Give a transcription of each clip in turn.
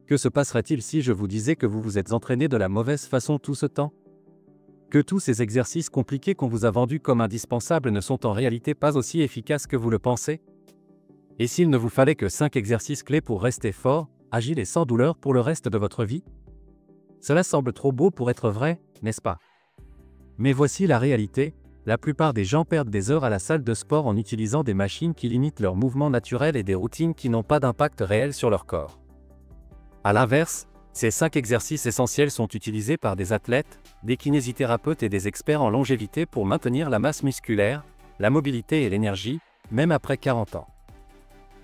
Que se passerait-il si je vous disais que vous vous êtes entraîné de la mauvaise façon tout ce temps? Que tous ces exercices compliqués qu'on vous a vendus comme indispensables ne sont en réalité pas aussi efficaces que vous le pensez? Et s'il ne vous fallait que 5 exercices clés pour rester fort, agile et sans douleur pour le reste de votre vie? Cela semble trop beau pour être vrai, n'est-ce pas? Mais voici la réalité, la plupart des gens perdent des heures à la salle de sport en utilisant des machines qui limitent leurs mouvements naturels et des routines qui n'ont pas d'impact réel sur leur corps. A l'inverse, ces 5 exercices essentiels sont utilisés par des athlètes, des kinésithérapeutes et des experts en longévité pour maintenir la masse musculaire, la mobilité et l'énergie, même après 40 ans.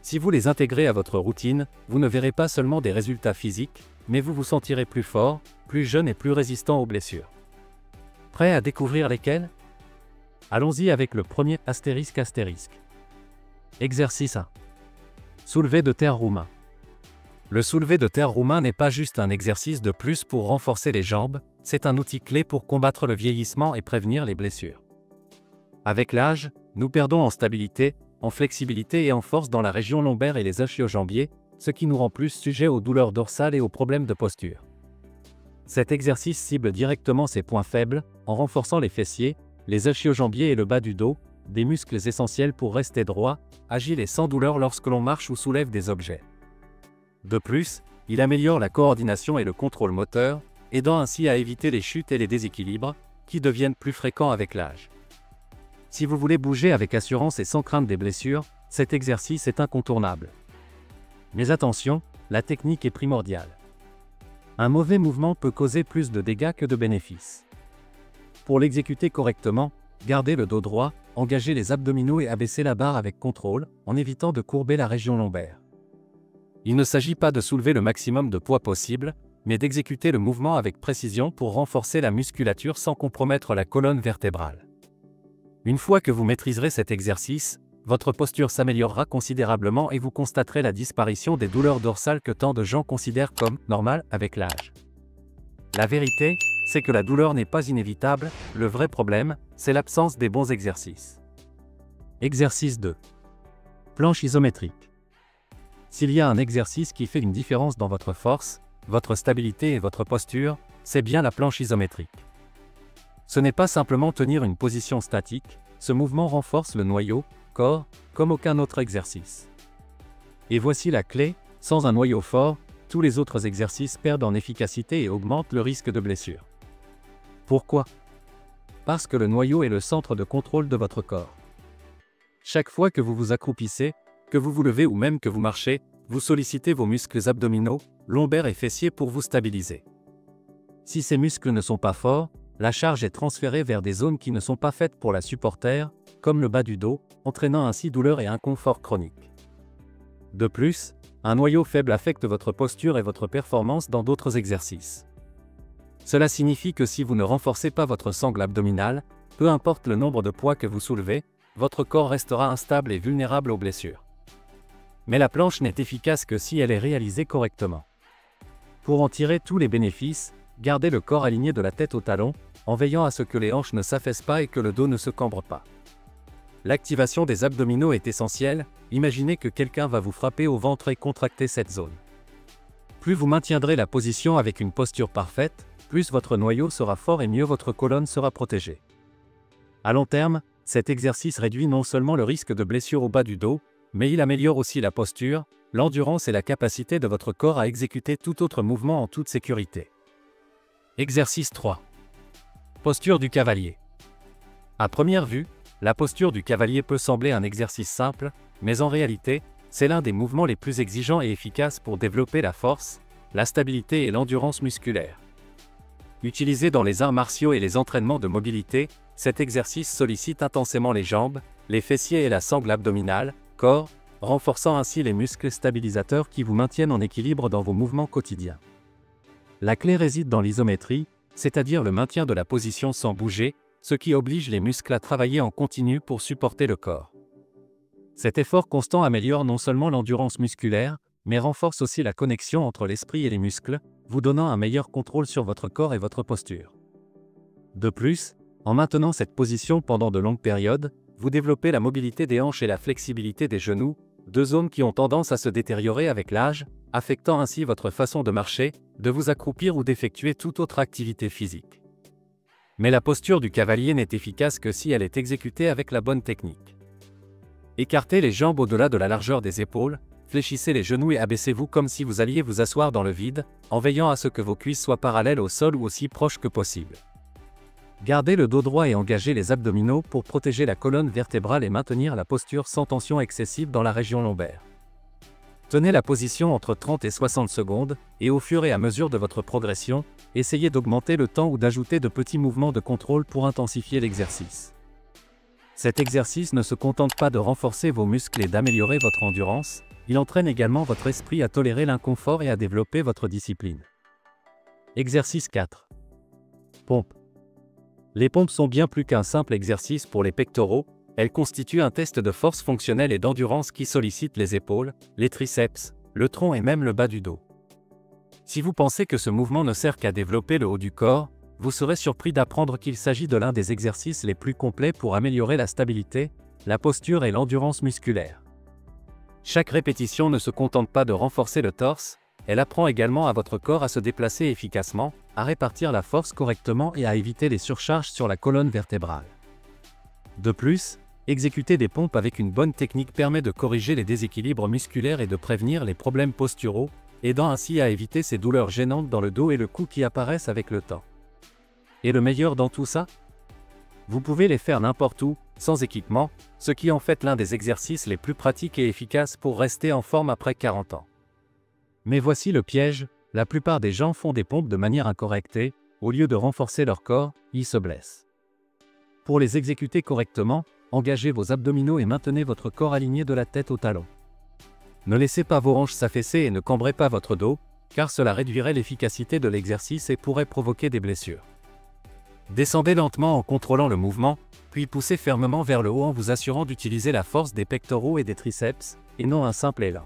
Si vous les intégrez à votre routine, vous ne verrez pas seulement des résultats physiques, mais vous vous sentirez plus fort, plus jeune et plus résistant aux blessures. Prêt à découvrir lesquels? Allons-y avec le premier astérisque. Exercice 1. Soulevé de terre roumain. Le soulevé de terre roumain n'est pas juste un exercice de plus pour renforcer les jambes, c'est un outil clé pour combattre le vieillissement et prévenir les blessures. Avec l'âge, nous perdons en stabilité, en flexibilité et en force dans la région lombaire et les ischio-jambiers, ce qui nous rend plus sujets aux douleurs dorsales et aux problèmes de posture. Cet exercice cible directement ces points faibles, en renforçant les fessiers, les ischio-jambiers et le bas du dos, des muscles essentiels pour rester droit, agile et sans douleur lorsque l'on marche ou soulève des objets. De plus, il améliore la coordination et le contrôle moteur, aidant ainsi à éviter les chutes et les déséquilibres, qui deviennent plus fréquents avec l'âge. Si vous voulez bouger avec assurance et sans crainte des blessures, cet exercice est incontournable. Mais attention, la technique est primordiale. Un mauvais mouvement peut causer plus de dégâts que de bénéfices. Pour l'exécuter correctement, gardez le dos droit, engagez les abdominaux et abaissez la barre avec contrôle, en évitant de courber la région lombaire. Il ne s'agit pas de soulever le maximum de poids possible, mais d'exécuter le mouvement avec précision pour renforcer la musculature sans compromettre la colonne vertébrale. Une fois que vous maîtriserez cet exercice, votre posture s'améliorera considérablement et vous constaterez la disparition des douleurs dorsales que tant de gens considèrent comme normales avec l'âge. La vérité, c'est que la douleur n'est pas inévitable, le vrai problème, c'est l'absence des bons exercices. Exercice 2. Planche isométrique. S'il y a un exercice qui fait une différence dans votre force, votre stabilité et votre posture, c'est bien la planche isométrique. Ce n'est pas simplement tenir une position statique, ce mouvement renforce le noyau, corps, comme aucun autre exercice. Et voici la clé, sans un noyau fort, tous les autres exercices perdent en efficacité et augmentent le risque de blessure. Pourquoi? Parce que le noyau est le centre de contrôle de votre corps. Chaque fois que vous vous accroupissez, que vous vous levez ou même que vous marchez, vous sollicitez vos muscles abdominaux, lombaires et fessiers pour vous stabiliser. Si ces muscles ne sont pas forts, la charge est transférée vers des zones qui ne sont pas faites pour la supporter, comme le bas du dos, entraînant ainsi douleur et inconfort chronique. De plus, un noyau faible affecte votre posture et votre performance dans d'autres exercices. Cela signifie que si vous ne renforcez pas votre sangle abdominale, peu importe le nombre de poids que vous soulevez, votre corps restera instable et vulnérable aux blessures. Mais la planche n'est efficace que si elle est réalisée correctement. Pour en tirer tous les bénéfices, gardez le corps aligné de la tête aux talons, en veillant à ce que les hanches ne s'affaissent pas et que le dos ne se cambre pas. L'activation des abdominaux est essentielle, imaginez que quelqu'un va vous frapper au ventre et contracter cette zone. Plus vous maintiendrez la position avec une posture parfaite, plus votre noyau sera fort et mieux votre colonne sera protégée. À long terme, cet exercice réduit non seulement le risque de blessure au bas du dos, mais il améliore aussi la posture, l'endurance et la capacité de votre corps à exécuter tout autre mouvement en toute sécurité. Exercice 3. Posture du cavalier. À première vue, la posture du cavalier peut sembler un exercice simple, mais en réalité, c'est l'un des mouvements les plus exigeants et efficaces pour développer la force, la stabilité et l'endurance musculaire. Utilisé dans les arts martiaux et les entraînements de mobilité, cet exercice sollicite intensément les jambes, les fessiers et la sangle abdominale, corps, renforçant ainsi les muscles stabilisateurs qui vous maintiennent en équilibre dans vos mouvements quotidiens. La clé réside dans l'isométrie, c'est-à-dire le maintien de la position sans bouger, ce qui oblige les muscles à travailler en continu pour supporter le corps. Cet effort constant améliore non seulement l'endurance musculaire, mais renforce aussi la connexion entre l'esprit et les muscles, vous donnant un meilleur contrôle sur votre corps et votre posture. De plus, en maintenant cette position pendant de longues périodes, vous développez la mobilité des hanches et la flexibilité des genoux, deux zones qui ont tendance à se détériorer avec l'âge, affectant ainsi votre façon de marcher, de vous accroupir ou d'effectuer toute autre activité physique. Mais la posture du cavalier n'est efficace que si elle est exécutée avec la bonne technique. Écartez les jambes au-delà de la largeur des épaules, fléchissez les genoux et abaissez-vous comme si vous alliez vous asseoir dans le vide, en veillant à ce que vos cuisses soient parallèles au sol ou aussi proches que possible. Gardez le dos droit et engagez les abdominaux pour protéger la colonne vertébrale et maintenir la posture sans tension excessive dans la région lombaire. Tenez la position entre 30 et 60 secondes, et au fur et à mesure de votre progression, essayez d'augmenter le temps ou d'ajouter de petits mouvements de contrôle pour intensifier l'exercice. Cet exercice ne se contente pas de renforcer vos muscles et d'améliorer votre endurance, il entraîne également votre esprit à tolérer l'inconfort et à développer votre discipline. Exercice 4. Pompe. Les pompes sont bien plus qu'un simple exercice pour les pectoraux, elles constituent un test de force fonctionnelle et d'endurance qui sollicite les épaules, les triceps, le tronc et même le bas du dos. Si vous pensez que ce mouvement ne sert qu'à développer le haut du corps, vous serez surpris d'apprendre qu'il s'agit de l'un des exercices les plus complets pour améliorer la stabilité, la posture et l'endurance musculaire. Chaque répétition ne se contente pas de renforcer le torse, elle apprend également à votre corps à se déplacer efficacement, à répartir la force correctement et à éviter les surcharges sur la colonne vertébrale. De plus, exécuter des pompes avec une bonne technique permet de corriger les déséquilibres musculaires et de prévenir les problèmes posturaux, aidant ainsi à éviter ces douleurs gênantes dans le dos et le cou qui apparaissent avec le temps. Et le meilleur dans tout ça? Vous pouvez les faire n'importe où, sans équipement, ce qui en fait l'un des exercices les plus pratiques et efficaces pour rester en forme après 40 ans. Mais voici le piège, la plupart des gens font des pompes de manière incorrecte et, au lieu de renforcer leur corps, ils se blessent. Pour les exécuter correctement, engagez vos abdominaux et maintenez votre corps aligné de la tête au talon. Ne laissez pas vos hanches s'affaisser et ne cambrez pas votre dos, car cela réduirait l'efficacité de l'exercice et pourrait provoquer des blessures. Descendez lentement en contrôlant le mouvement, puis poussez fermement vers le haut en vous assurant d'utiliser la force des pectoraux et des triceps, et non un simple élan.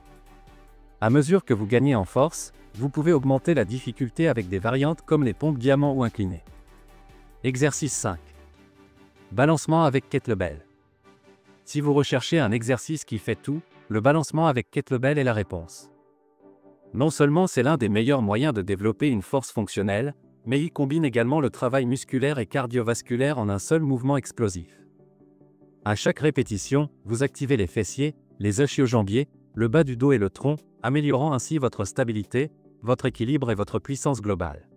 À mesure que vous gagnez en force, vous pouvez augmenter la difficulté avec des variantes comme les pompes diamant ou inclinées. Exercice 5. Balancement avec kettlebell. Si vous recherchez un exercice qui fait tout, le balancement avec kettlebell est la réponse. Non seulement c'est l'un des meilleurs moyens de développer une force fonctionnelle, mais il combine également le travail musculaire et cardiovasculaire en un seul mouvement explosif. À chaque répétition, vous activez les fessiers, les ischio-jambiers, le bas du dos et le tronc, améliorant ainsi votre stabilité, votre équilibre et votre puissance globale.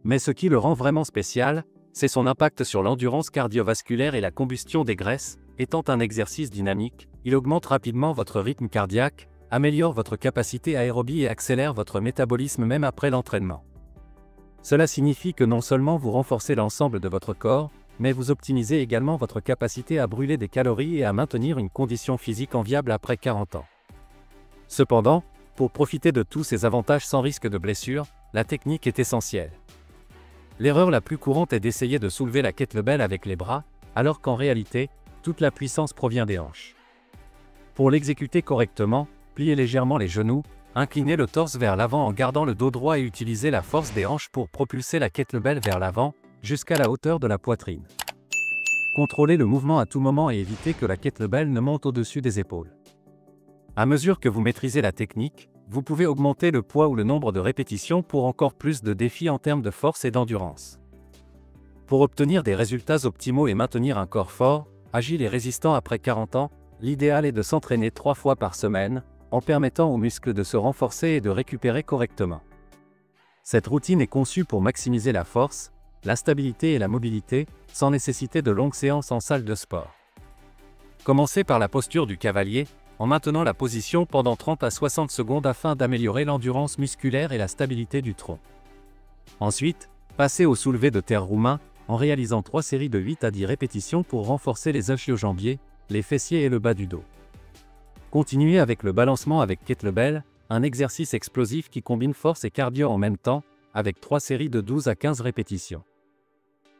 Mais ce qui le rend vraiment spécial, c'est son impact sur l'endurance cardiovasculaire et la combustion des graisses. Étant un exercice dynamique, il augmente rapidement votre rythme cardiaque, améliore votre capacité aérobie et accélère votre métabolisme même après l'entraînement. Cela signifie que non seulement vous renforcez l'ensemble de votre corps, mais vous optimisez également votre capacité à brûler des calories et à maintenir une condition physique enviable après 40 ans. Cependant, pour profiter de tous ces avantages sans risque de blessure, la technique est essentielle. L'erreur la plus courante est d'essayer de soulever la kettlebell avec les bras, alors qu'en réalité, toute la puissance provient des hanches. Pour l'exécuter correctement, pliez légèrement les genoux, inclinez le torse vers l'avant en gardant le dos droit et utilisez la force des hanches pour propulser la kettlebell vers l'avant, jusqu'à la hauteur de la poitrine. Contrôlez le mouvement à tout moment et évitez que la kettlebell ne monte au-dessus des épaules. À mesure que vous maîtrisez la technique, vous pouvez augmenter le poids ou le nombre de répétitions pour encore plus de défis en termes de force et d'endurance. Pour obtenir des résultats optimaux et maintenir un corps fort, agile et résistant après 40 ans, l'idéal est de s'entraîner 3 fois par semaine, en permettant aux muscles de se renforcer et de récupérer correctement. Cette routine est conçue pour maximiser la force, la stabilité et la mobilité, sans nécessiter de longues séances en salle de sport. Commencez par la posture du cavalier, en maintenant la position pendant 30 à 60 secondes afin d'améliorer l'endurance musculaire et la stabilité du tronc. Ensuite, passez au soulevé de terre roumain, en réalisant 3 séries de 8 à 10 répétitions pour renforcer les ischio-jambiers, les fessiers et le bas du dos. Continuez avec le balancement avec kettlebell, un exercice explosif qui combine force et cardio en même temps, avec 3 séries de 12 à 15 répétitions.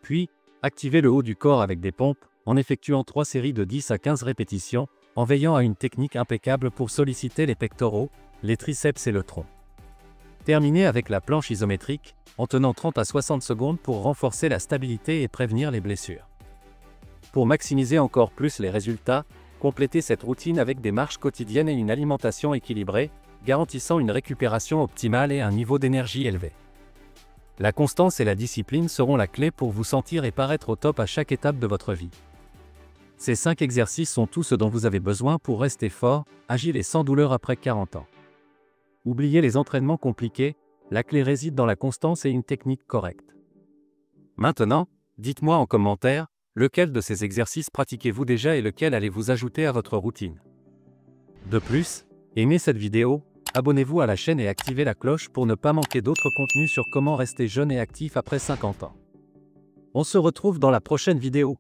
Puis, activez le haut du corps avec des pompes, en effectuant 3 séries de 10 à 15 répétitions, en veillant à une technique impeccable pour solliciter les pectoraux, les triceps et le tronc. Terminez avec la planche isométrique, en tenant 30 à 60 secondes pour renforcer la stabilité et prévenir les blessures. Pour maximiser encore plus les résultats, Complétez cette routine avec des marches quotidiennes et une alimentation équilibrée, garantissant une récupération optimale et un niveau d'énergie élevé. La constance et la discipline seront la clé pour vous sentir et paraître au top à chaque étape de votre vie. Ces 5 exercices sont tout ce dont vous avez besoin pour rester fort, agile et sans douleur après 40 ans. Oubliez les entraînements compliqués, la clé réside dans la constance et une technique correcte. Maintenant, dites-moi en commentaire, lequel de ces exercices pratiquez-vous déjà et lequel allez-vous ajouter à votre routine. De plus, aimez cette vidéo, abonnez-vous à la chaîne et activez la cloche pour ne pas manquer d'autres contenus sur comment rester jeune et actif après 50 ans. On se retrouve dans la prochaine vidéo.